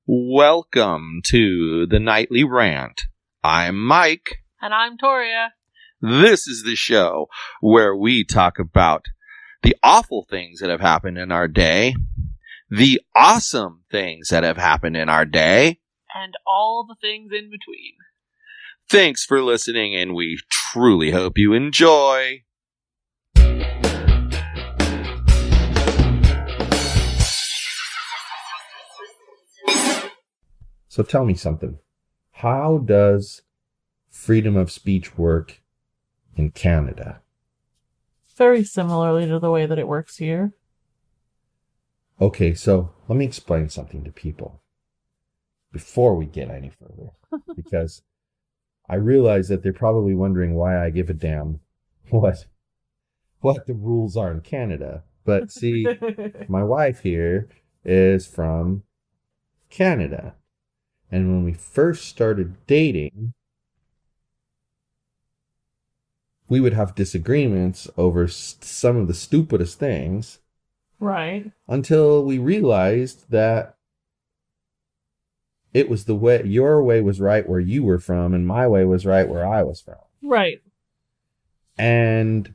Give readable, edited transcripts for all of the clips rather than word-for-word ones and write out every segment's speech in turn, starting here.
Welcome to the Nightly Rant. I'm Mike. And I'm Torya. This is the show where we talk about the awful things that have happened in our day, the awesome things that have happened in our day, and all the things in between. Thanks for listening, and we truly hope you enjoy. So tell me something. How does freedom of speech work in Canada? Very similarly to the way that it works here. Okay, so let me explain something to people before we get any further. Because I realize that they're probably wondering why I give a damn what the rules are in Canada. But see, my wife here is from Canada. And when we first started dating, we would have disagreements over some of the stupidest things. Right. Until we realized that it was the way, your way was right where you were from, and my way was right where I was from. Right. And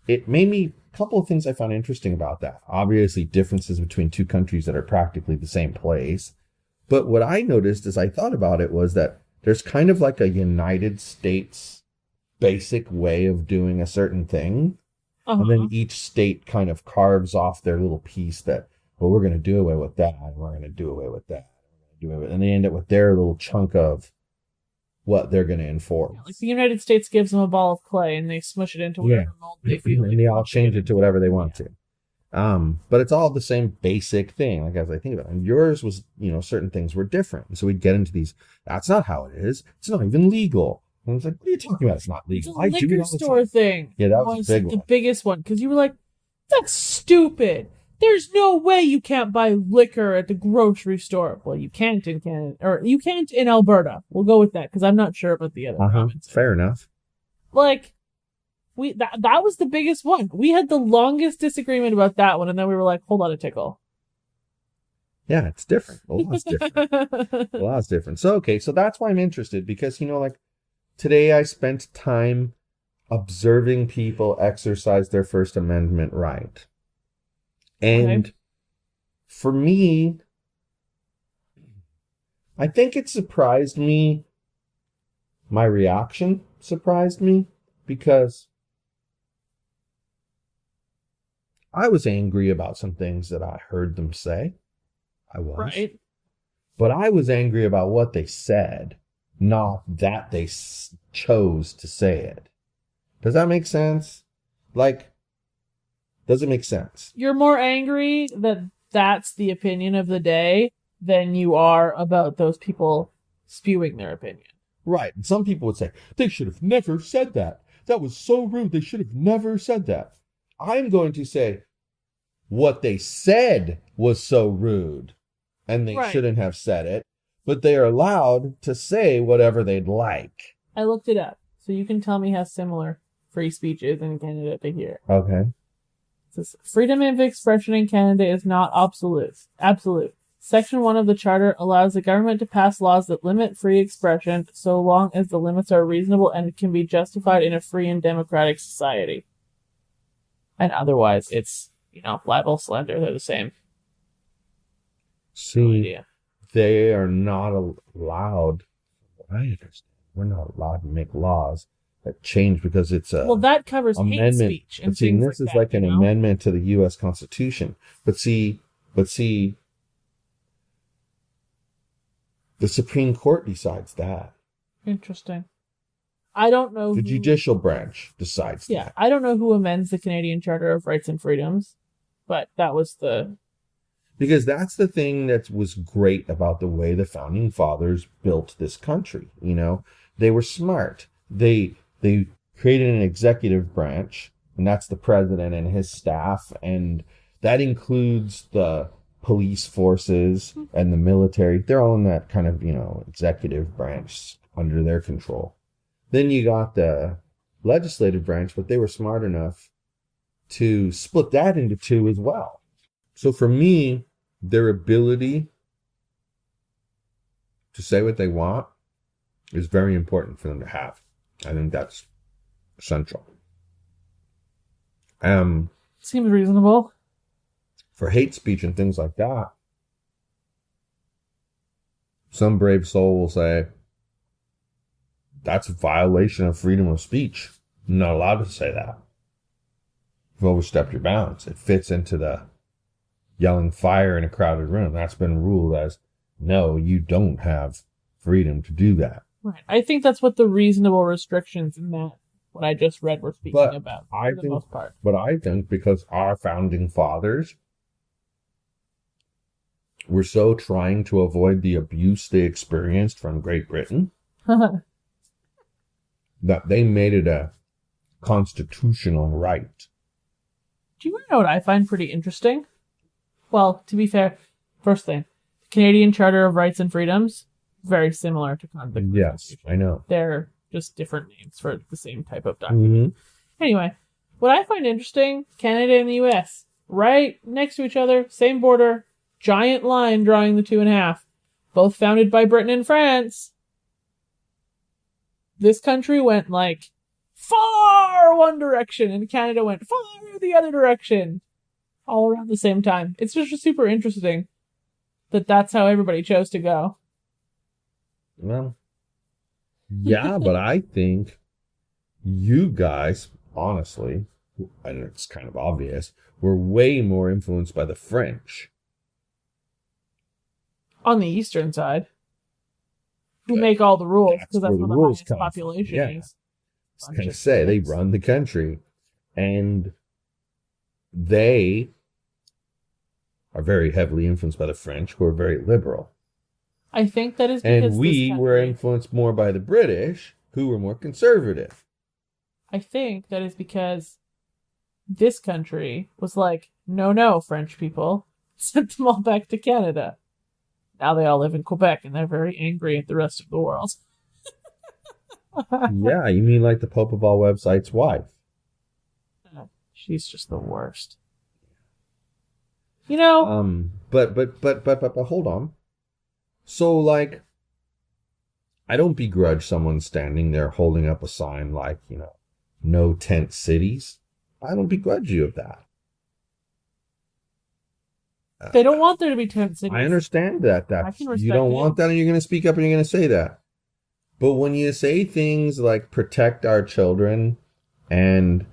it made me, a couple of things I found interesting about that. Obviously, differences between two countries that are practically the same place. But what I noticed as I thought about it was that there's kind of like a United States basic way of doing a certain thing. Uh-huh. And then each state kind of carves off their little piece that, well, we're going to do away with that, and we're going to do away with that. And they end up with their little chunk of what they're going to enforce. Yeah, like the United States gives them a ball of clay, and they smush it into whatever mold they feel. And they all change it to whatever they want to. But it's all the same basic thing, like as I think about it. And yours was, certain things were different. So we'd get into these, that's not how it is. It's not even legal. And I was like, what are you talking about? It's not legal. It's a liquor store thing. Yeah, that was the biggest one. Because you were like, that's stupid. There's no way you can't buy liquor at the grocery store. Well, you can't in Canada, or you can't in Alberta. We'll go with that, because I'm not sure about the other provinces. Fair enough. Like, that was the biggest one. We had the longest disagreement about that one, and then we were like, hold on a tickle. Yeah, it's different. The law's different. The law's different. So, okay, so that's why I'm interested, because, today I spent time observing people exercise their First Amendment right. And for me, I think it surprised me. My reaction surprised me, because I was angry about some things that I heard them say. I was. Right. But I was angry about what they said, not that they chose to say it. Does that make sense? Does it make sense? You're more angry that that's the opinion of the day than you are about those people spewing their opinion. Right. And some people would say, they should have never said that. That was so rude. They should have never said that. I'm going to say what they said was so rude, and they shouldn't have said it, but they are allowed to say whatever they'd like. I looked it up, so you can tell me how similar free speech is in Canada to here. Okay. It says, freedom of expression in Canada is not absolute. Section 1 of the Charter allows the government to pass laws that limit free expression so long as the limits are reasonable and can be justified in a free and democratic society. And otherwise, it's, libel, slander, they're the same. See, they are not allowed, what I understand, we're not allowed to make laws that change because it's a... Well, that covers hate speech. And see, this is like an amendment to the U.S. Constitution. But see, the Supreme Court decides that. Interesting. I don't know. The judicial branch decides that. Yeah, I don't know who amends the Canadian Charter of Rights and Freedoms, but that was the... Because that's the thing that was great about the way the Founding Fathers built this country. They were smart. They created an executive branch, and that's the president and his staff, and that includes the police forces and the military. They're all in that kind of, executive branch under their control. Then you got the legislative branch, but they were smart enough to split that into two as well. So for me, their ability to say what they want is very important for them to have. I think that's essential. Seems reasonable. For hate speech and things like that, some brave soul will say, that's a violation of freedom of speech. You're not allowed to say that. You've overstepped your bounds. It fits into the yelling fire in a crowded room. That's been ruled as, no, you don't have freedom to do that. Right. I think that's what the reasonable restrictions in that, what I just read, were speaking about, for the most part. But I think because our founding fathers were so trying to avoid the abuse they experienced from Great Britain that they made it a constitutional right. Do you want to know what I find pretty interesting? Well, to be fair, first thing, the Canadian Charter of Rights and Freedoms, very similar to the Yes, I know. They're just different names for the same type of document. Mm-hmm. Anyway, what I find interesting, Canada and the US, right next to each other, same border, giant line drawing the 2.5, both founded by Britain and France. This country went like far one direction, and Canada went far the other direction, all around the same time. It's just super interesting that that's how everybody chose to go. Well, yeah, but I think you guys, honestly, and it's kind of obvious, were way more influenced by the French. On the eastern side, who make all the rules, because that's where the rules highest population is. I was going to say, they run the country, and they are very heavily influenced by the French, who are very liberal. I think that is because and we were influenced more by the British, who were more conservative. I think that is because this country was like, no, French people, sent them all back to Canada. Now they all live in Quebec, and they're very angry at the rest of the world. Yeah, you mean like the Pope of all websites' wife? She's just the worst. You know. But hold on. So, like, I don't begrudge someone standing there holding up a sign like, no tent cities. I don't begrudge you of that. They don't want there to be tent cities. I understand that. You don't want that, and you're going to speak up and you're going to say that. But when you say things like protect our children and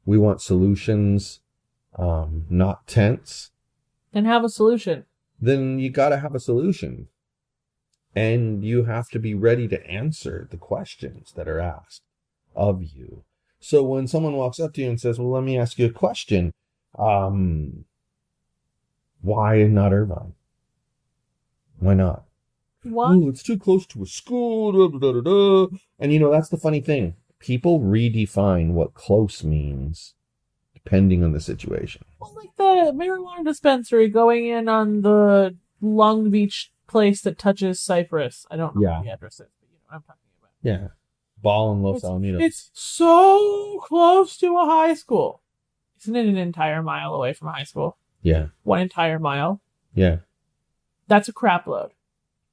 we want solutions, not tents. Then have a solution. Then you got to have a solution. And you have to be ready to answer the questions that are asked of you. So when someone walks up to you and says, well, let me ask you a question. Why not Irvine? Why not? Why? Ooh, it's too close to a school. Da, da, da, da. And that's the funny thing. People redefine what close means depending on the situation. Well, like the marijuana dispensary going in on the Long Beach place that touches Cyprus. I don't know what the address is, but you know what I'm talking about. Yeah. Ball and Los Alamitos. It's so close to a high school. Isn't it an entire mile away from a high school? Yeah. One entire mile? Yeah. That's a crap load.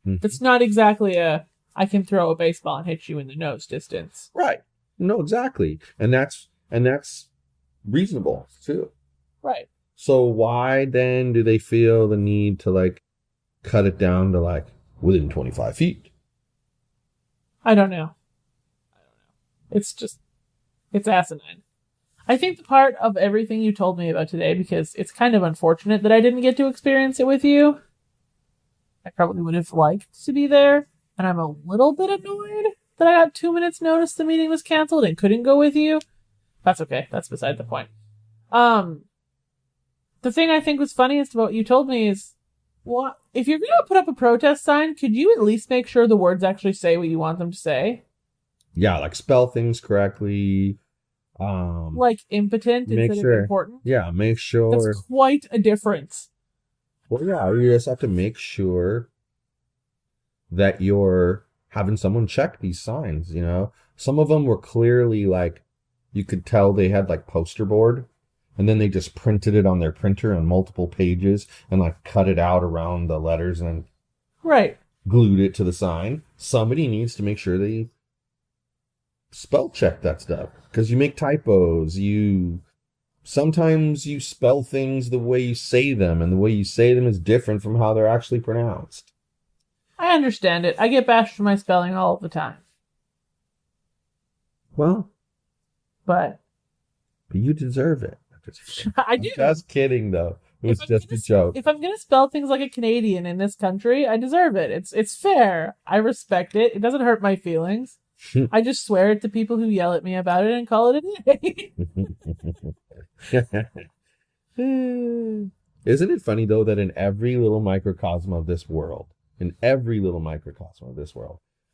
Mm-hmm. That's not exactly I can throw a baseball and hit you in the nose distance. Right. No, exactly. And that's reasonable too. Right. So why then do they feel the need to cut it down to within 25 feet? I don't know. It's asinine. I think the part of everything you told me about today, because it's kind of unfortunate that I didn't get to experience it with you. I probably would have liked to be there, and I'm a little bit annoyed that I got 2 minutes notice the meeting was canceled and couldn't go with you. That's okay. That's beside the point. The thing I think was funniest about what you told me is, what if you're going to put up a protest sign, could you at least make sure the words actually say what you want them to say? Yeah, spell things correctly. Impotent instead of important. Yeah, make sure. That's quite a difference. Well, yeah, you just have to make sure that you're having someone check these signs, Some of them were clearly you could tell they had poster board. and then they just printed it on their printer on multiple pages and like cut it out around the letters and Right. glued it to the sign. Somebody needs to make sure they spell check that stuff, because you make typos. Sometimes you spell things the way you say them, and the way you say them is different from how they're actually pronounced. I understand it. I get bashed for my spelling all the time. Well, But you deserve it. I do. I'm just kidding, though. It was just a joke. If I'm gonna spell things like a Canadian in this country, I deserve it. It's fair. I respect it. It doesn't hurt my feelings. I just swear it to people who yell at me about it and call it a day. Isn't it funny, though, that in every little microcosm of this world,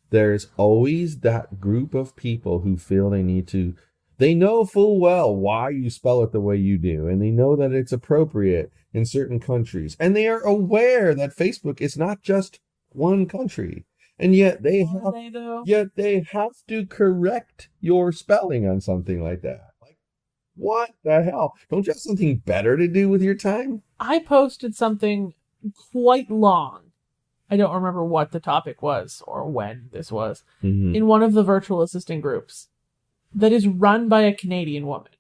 there's always that group of people who feel they know full well why you spell it the way you do, and they know that it's appropriate in certain countries, and they are aware that Facebook is not just one country, and yet they have to correct your spelling on something like that. Like, what the hell? Don't you have something better to do with your time? I posted something quite long. I don't remember what the topic was or when this was, in one of the virtual assistant groups that is run by a Canadian woman.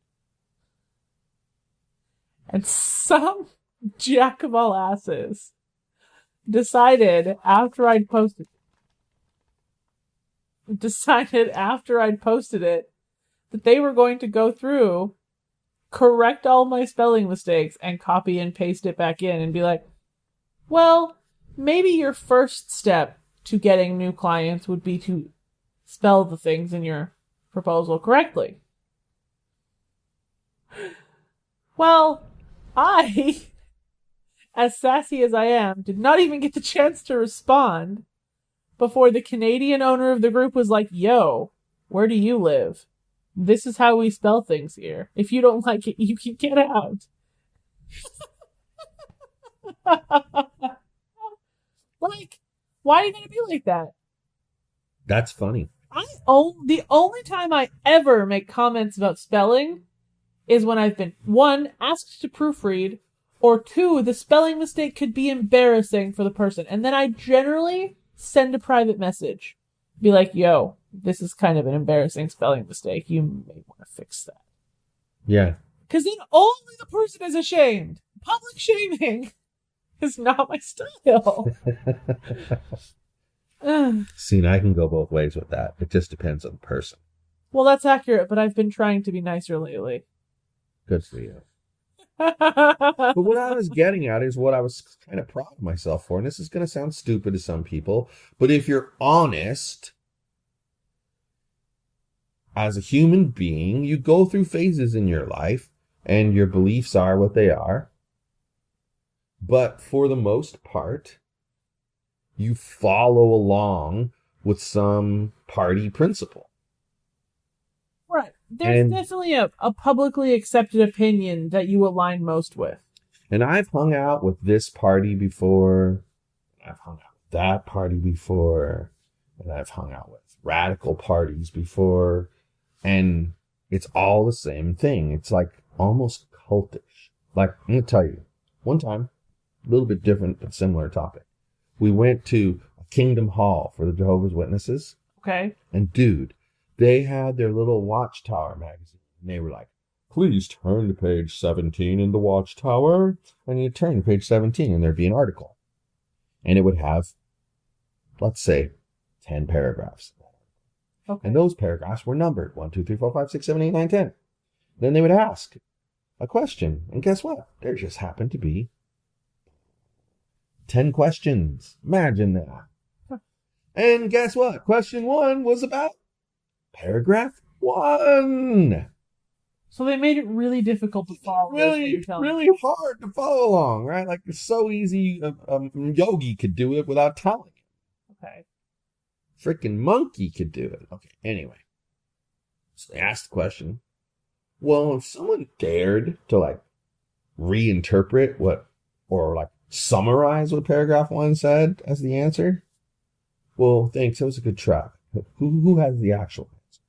And some jack of all asses decided after I'd posted it that they were going to go through, correct all my spelling mistakes, and copy and paste it back in and be like, well, maybe your first step to getting new clients would be to spell the things in your proposal correctly. Well, I, as sassy as I am, did not even get the chance to respond before the Canadian owner of the group was like, yo, where do you live? This is how we spell things here. If you don't like it, you can get out. Like, why are you going to be like that? That's funny. The only time I ever make comments about spelling is when I've been, 1, asked to proofread, or 2, the spelling mistake could be embarrassing for the person. And then I generally send a private message. Be like, yo, this is kind of an embarrassing spelling mistake. You may want to fix that. Yeah. Because then only the person is ashamed. Public shaming is not my style. See, I can go both ways with that. It just depends on the person. Well, that's accurate, but I've been trying to be nicer lately. Good for you. But what I was getting at is what I was kind of proud of myself for, and this is going to sound stupid to some people, but if you're honest, as a human being, you go through phases in your life, and your beliefs are what they are. But for the most part, you follow along with some party principle. Right. There's definitely a publicly accepted opinion that you align most with. And I've hung out with this party before. I've hung out with that party before. And I've hung out with radical parties before. And it's all the same thing. It's like almost cultish. Like, I'm going to tell you, one time, a little bit different but similar topic. We went to a Kingdom Hall for the Jehovah's Witnesses. Okay. And dude, they had their little Watchtower magazine. And they were like, please turn to page 17 in the Watchtower. And you turn to page 17 and there'd be an article. And it would have, let's say, 10 paragraphs. Okay. And those paragraphs were numbered 1, 2, 3, 4, 5, 6, 7, 8, 9, 10. Then they would ask a question. And guess what? There just happened to be 10 questions. Imagine that. And guess what? Question 1 was about paragraph 1. So they made it really difficult to follow. Really hard to follow along, right? Like, it's so easy. Yogi could do it without telling him. Okay. Freaking monkey could do it. Okay, anyway. So they asked the question. Well, if someone dared to, like, reinterpret or summarize what paragraph 1 said as the answer, well, thanks. That was a good try. Who has the actual answer?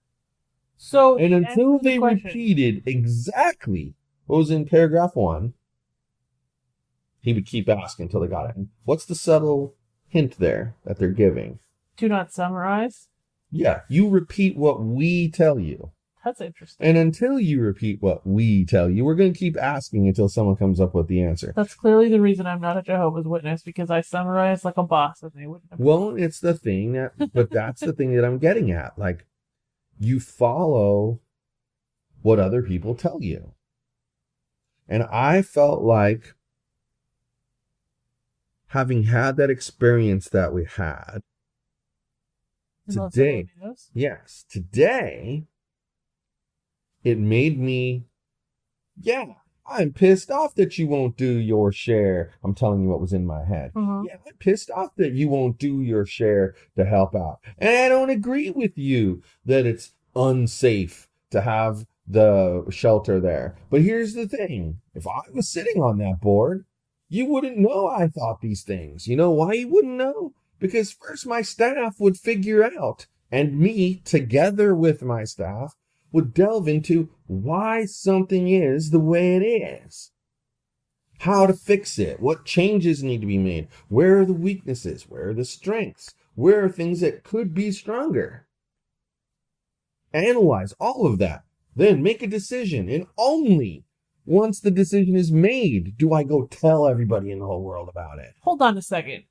So, and until they repeated exactly what was in paragraph 1, he would keep asking until they got it. What's the subtle hint there that they're giving? Do not summarize. Yeah, you repeat what we tell you. That's interesting. And until you repeat what we tell you, we're going to keep asking until someone comes up with the answer. That's clearly the reason I'm not a Jehovah's Witness, because I summarize like a boss and they wouldn't have. Well, it's the thing but that's the thing that I'm getting at. Like, you follow what other people tell you. And I felt like, having had that experience that we had, today, it made me, I'm pissed off that you won't do your share. I'm telling you what was in my head. Uh-huh. Yeah, I'm pissed off that you won't do your share to help out. And I don't agree with you that it's unsafe to have the shelter there. But here's the thing. If I was sitting on that board, you wouldn't know I thought these things. You know why you wouldn't know? Because first my staff would figure out, and me, together with my staff, would delve into why something is the way it is. How to fix it. What changes need to be made. Where are the weaknesses? Where are the strengths? Where are things that could be stronger? Analyze all of that. Then make a decision. And only once the decision is made do I go tell everybody in the whole world about it. Hold on a second.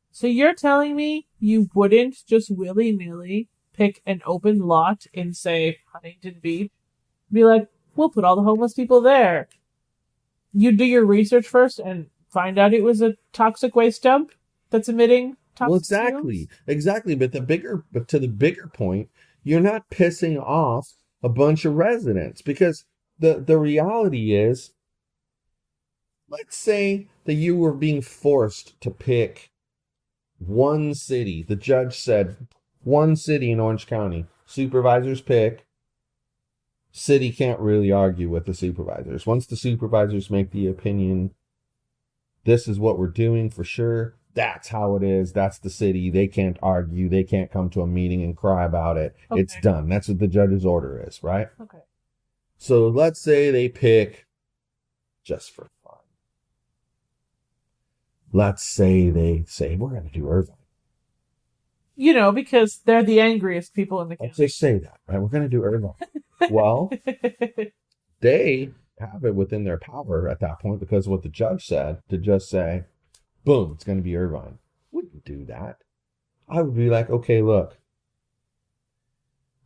So you're telling me you wouldn't just willy-nilly pick an open lot in, say, Huntington Beach? Be like, we'll put all the homeless people there. You do your research first and find out it was a toxic waste dump that's emitting toxic fumes? Exactly. But to the bigger point, you're not pissing off a bunch of residents, because the reality is, let's say that you were being forced to pick one city. The judge said one city in Orange County. Supervisors pick. City can't really argue with the supervisors. Once the supervisors make the opinion, this is what we're doing for sure. That's how it is. That's the city. They can't argue. They can't come to a meeting and cry about it. Okay. It's done. That's what the judge's order is, right? Okay. So let's say they pick, just for fun, let's say they say, we're going to do Irvine. You know, because they're the angriest people in the county. Let's just say that, right? We're going to do Irvine. Well, they have it within their power at that point, because of what the judge said, to just say, boom, it's going to be Irvine. Wouldn't do that. I would be like, okay, look,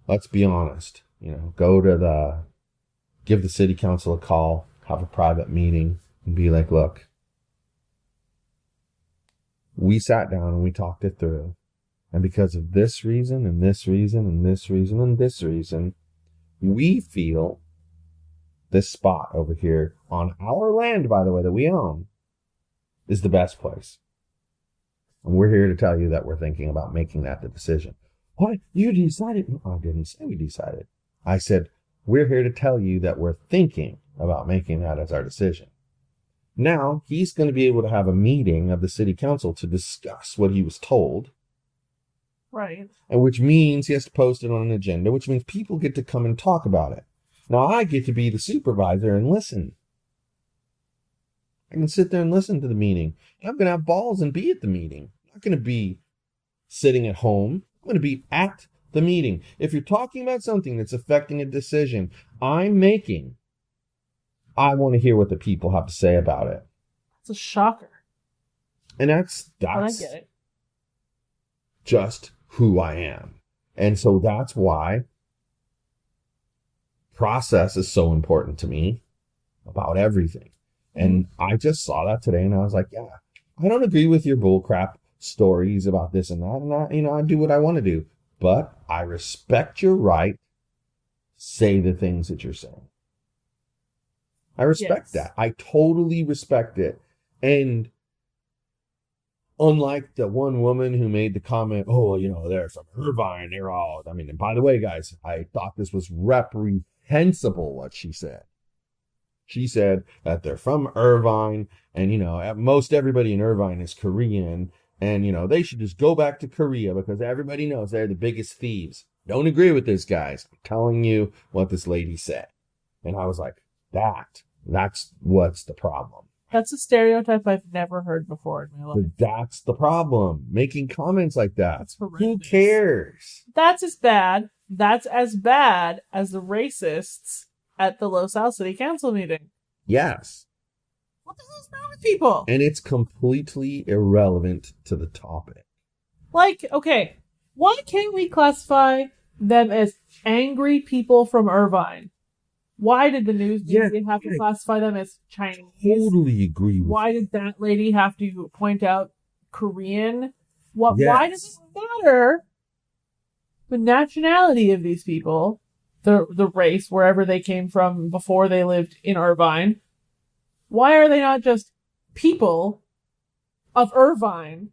let's be honest. You know, give the city council a call, have a private meeting, and be like, look, we sat down and we talked it through. And because of this reason, and this reason, and this reason, and this reason, we feel this spot over here on our land, by the way, that we own, is the best place. And we're here to tell you that we're thinking about making that the decision. What? You decided? No, I didn't say we decided. I said, we're here to tell you that we're thinking about making that as our decision. Now, he's going to be able to have a meeting of the city council to discuss what he was told. Right. And which means he has to post it on an agenda, which means people get to come and talk about it. Now, I get to be the supervisor and listen. I can sit there and listen to the meeting. I'm going to have balls and be at the meeting. I'm not going to be sitting at home. I'm going to be at the meeting. If you're talking about something that's affecting a decision I'm making, I want to hear what the people have to say about it. It's a shocker. And that's but I get it. Just who I am. And so that's why process is so important to me about everything. And I just saw that today and I was like, yeah, I don't agree with your bullcrap stories about this and that. And I do what I want to do, but I respect your right to say the things that you're saying. I respect that. I totally respect it. And unlike the one woman who made the comment, oh, they're from Irvine, they're all, and by the way, guys, I thought this was reprehensible what she said. She said that they're from Irvine, and, most everybody in Irvine is Korean, and, they should just go back to Korea because everybody knows they're the biggest thieves. Don't agree with this, guys. I'm telling you what this lady said. And I was like, that That's what's the problem. That's a stereotype I've never heard before in my life. But that's the problem. Making comments like that. That's horrendous. Who cares? That's as bad. That's as bad as the racists at the Los Al City Council meeting. Yes. What the hell's wrong with people? And it's completely irrelevant to the topic. Like, okay, why can't we classify them as angry people from Irvine? Why did the news media have to classify them as Chinese? Totally agree with Why did that lady have to point out Korean? What? Yes. Why does it matter the nationality of these people, the race, wherever they came from before they lived in Irvine? Why are they not just people of Irvine?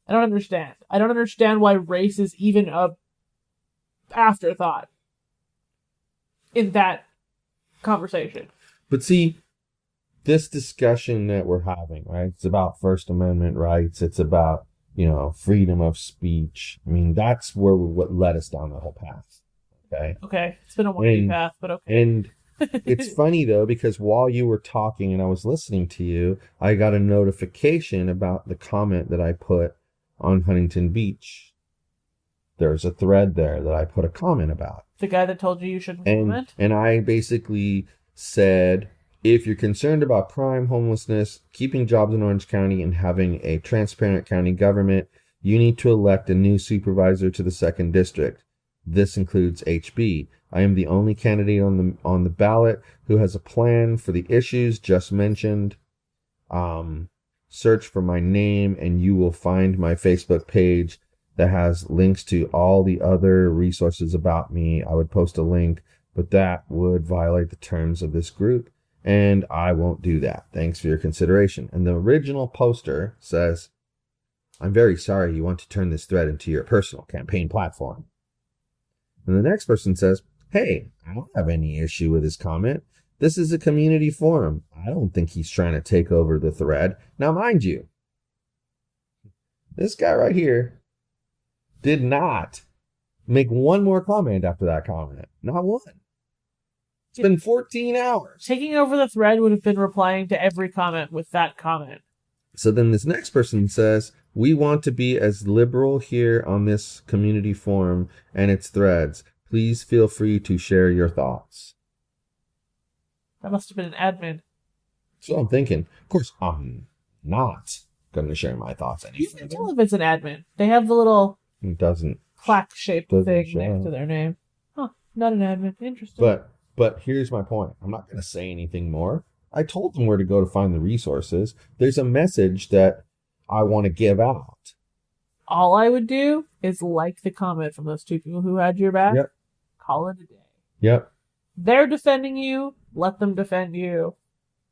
I don't understand. I don't understand why race is even a afterthought in that conversation. But see, this discussion that we're having, right? It's about First Amendment rights. It's about, freedom of speech. I mean, that's what led us down the whole path. Okay. Okay. It's been a winding path, but okay. And it's funny though, because while you were talking and I was listening to you, I got a notification about the comment that I put on Huntington Beach. There's a thread there that I put a comment about. The guy that told you shouldn't comment? And I basically said, if you're concerned about crime, homelessness, keeping jobs in Orange County, and having a transparent county government, you need to elect a new supervisor to the 2nd District. This includes HB. I am the only candidate on the ballot who has a plan for the issues just mentioned. Search for my name and you will find my Facebook page that has links to all the other resources about me. I would post a link, but that would violate the terms of this group, and I won't do that. Thanks for your consideration. And the original poster says, I'm very sorry you want to turn this thread into your personal campaign platform. And the next person says, hey, I don't have any issue with his comment. This is a community forum. I don't think he's trying to take over the thread. Now, mind you, this guy right here did not make one more comment after that comment. Not one. It's been 14 hours. Taking over the thread would have been replying to every comment with that comment. So then this next person says, we want to be as liberal here on this community forum and its threads. Please feel free to share your thoughts. That must have been an admin. So I'm thinking, of course, I'm not going to share my thoughts any You further. can tell if it's an admin. They have the little It doesn't. plaque-shaped Doesn't thing show. next to their name. Huh, not an admin. Interesting. But here's my point. I'm not going to say anything more. I told them where to go to find the resources. There's a message that I want to give out. All I would do is like the comment from those two people who had your back. Yep. Call it a day. Yep. They're defending you. Let them defend you.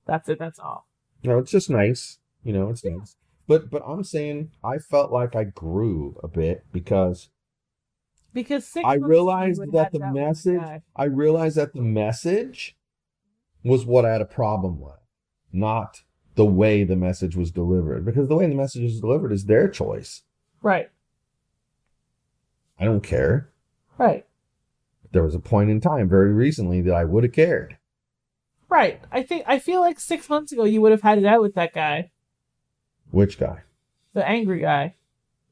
That's it. That's all. No, it's just nice. It's nice. But I'm saying I felt like I grew a bit because 6 I months realized ago, you that would the have that message, guy. I realized that the message was what I had a problem with, not the way the message was delivered. Because the way the message is delivered is their choice. Right. I don't care. Right. There was a point in time very recently that I would have cared. Right. I feel like 6 months ago you would have had it out with that guy. Which guy? The angry guy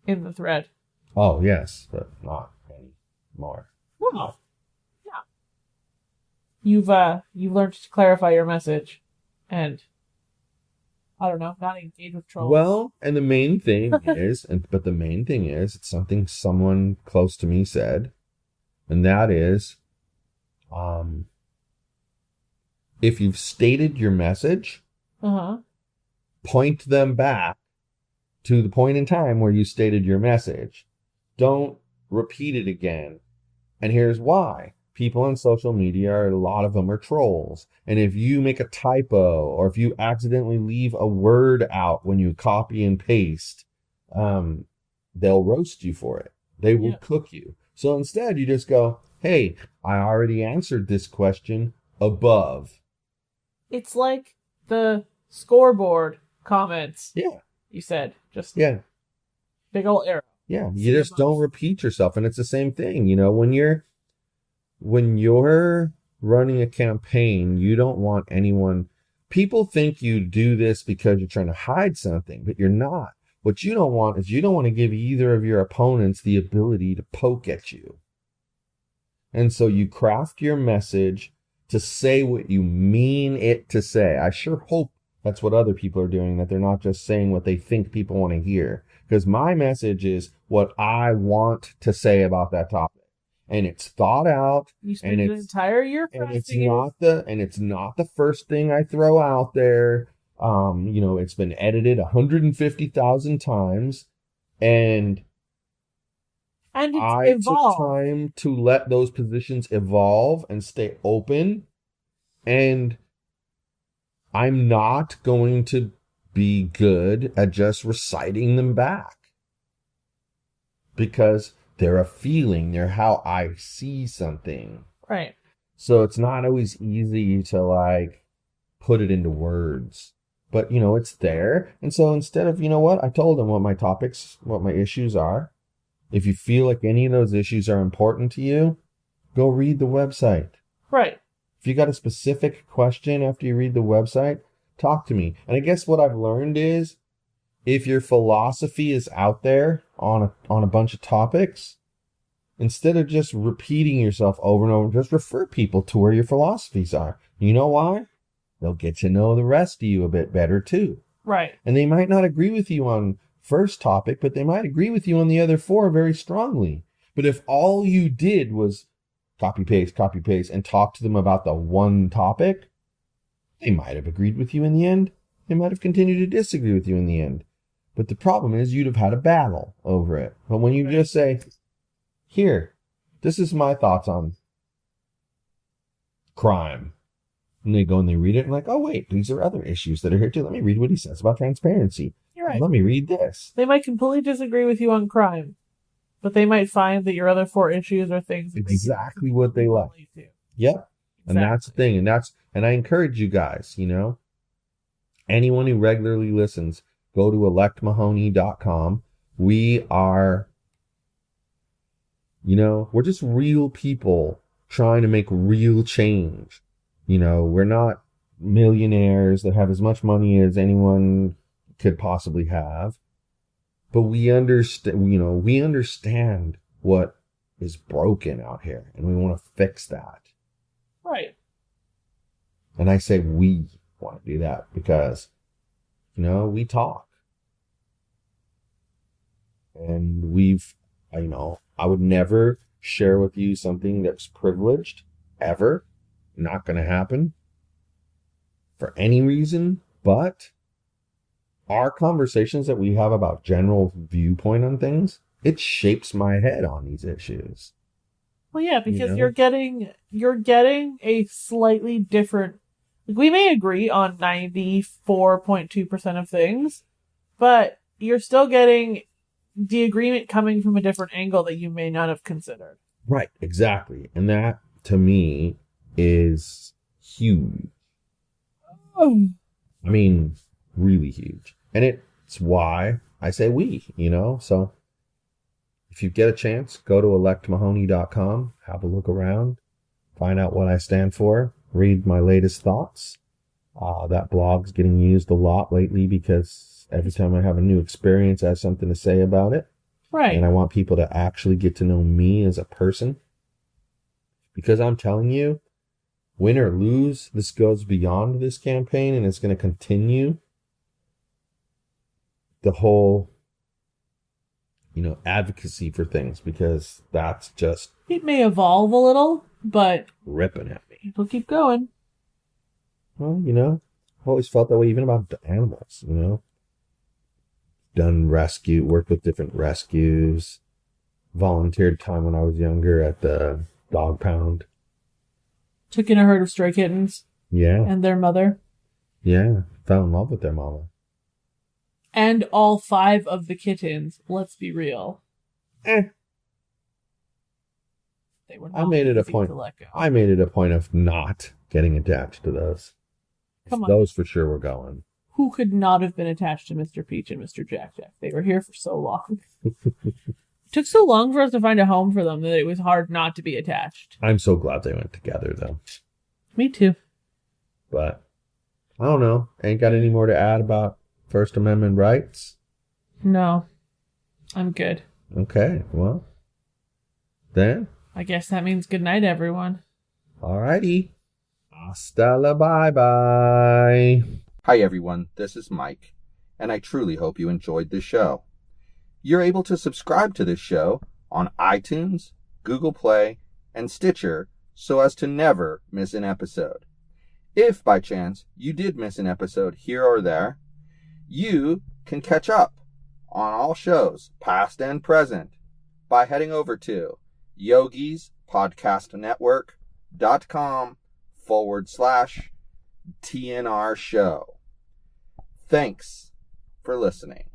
in the thread. Oh, yes, but not anymore. Wow. Yeah. You've learned to clarify your message and I don't know, not engage with trolls. Well, and the main thing is, it's something someone close to me said, and that is, if you've stated your message, point them back to the point in time where you stated your message. Don't repeat it again. And here's why. People on social media, a lot of them are trolls. And if you make a typo or if you accidentally leave a word out when you copy and paste, they'll roast you for it. They will cook you. So instead, you just go, hey, I already answered this question above. It's like the scoreboard comments. Yeah. You said. Just big old arrow. Yeah. You just don't repeat yourself. And it's the same thing, when you're running a campaign, you don't want anyone. People think you do this because you're trying to hide something, but you're not. What you don't want is you don't want to give either of your opponents the ability to poke at you. And so you craft your message to say what you mean it to say. I sure hope that's what other people are doing, that they're not just saying what they think people want to hear. Because my message is what I want to say about that topic. And it's thought out. You spend an entire year crafting and it's not the first thing I throw out there. It's been edited 150,000 times. And I took time to let those positions evolve and stay open. And I'm not going to be good at just reciting them back. Because they're a feeling. They're how I see something. Right. So it's not always easy to put it into words. But, it's there. And so instead of, I told them what my issues are. If you feel like any of those issues are important to you, go read the website. Right. If you got a specific question after you read the website, talk to me. And I guess what I've learned is if your philosophy is out there on a bunch of topics, instead of just repeating yourself over and over, just refer people to where your philosophies are. You know why? They'll get to know the rest of you a bit better too. Right. And they might not agree with you on first topic, but they might agree with you on the other four very strongly. But if all you did was copy paste, and talk to them about the one topic, they might have agreed with you in the end. They might have continued to disagree with you in the end. But the problem is you'd have had a battle over it. But when you just say, here, this is my thoughts on crime. And they go and they read it and oh, wait, these are other issues that are here too. Let me read what he says about transparency. You're right. Let me read this. They might completely disagree with you on crime, but they might find that your other four issues are things exactly what they like. Yep. Exactly. And that's the thing. And I encourage you guys, anyone who regularly listens, go to electmahoney.com. We are, we're just real people trying to make real change. We're not millionaires that have as much money as anyone could possibly have. But we understand what is broken out here, and we want to fix that. Right. And I say we want to do that because, we talk. And I would never share with you something that's privileged, ever. Not going to happen for any reason, but our conversations that we have about general viewpoint on things, it shapes my head on these issues. Well, yeah, because you're getting a slightly different. We may agree on 94.2% of things, but you're still getting the agreement coming from a different angle that you may not have considered. Right, exactly. And that, to me, is huge. I mean, really huge. And it's why I say we, So if you get a chance, go to electmahoney.com, have a look around, find out what I stand for, read my latest thoughts. That blog's getting used a lot lately because every time I have a new experience, I have something to say about it. Right. And I want people to actually get to know me as a person. Because I'm telling you, win or lose, this goes beyond this campaign and it's going to continue. The whole, advocacy for things, because that's just... It may evolve a little, but... ripping at me. It'll keep going. Well, I've always felt that way even about animals, Done worked with different rescues, volunteered time when I was younger at the dog pound. Took in a herd of stray kittens. Yeah. And their mother. Yeah. Fell in love with their mama. And all 5 of the kittens. Let's be real. They were not I made it a point of not getting attached to those. Come on. Those for sure were going. Who could not have been attached to Mr. Peach and Mr. Jack Jack? They were here for so long. It took so long for us to find a home for them that it was hard not to be attached. I'm so glad they went together, though. Me too. But I don't know. Ain't got any more to add about First Amendment rights? No. I'm good. Okay, well, then. I guess that means good night, everyone. Alrighty. Hasta la bye-bye. Hi everyone, this is Mike, and I truly hope you enjoyed this show. You're able to subscribe to this show on iTunes, Google Play, and Stitcher so as to never miss an episode. If by chance you did miss an episode here or there, you can catch up on all shows, past and present, by heading over to yogispodcastnetwork.com/TNR show. Thanks for listening.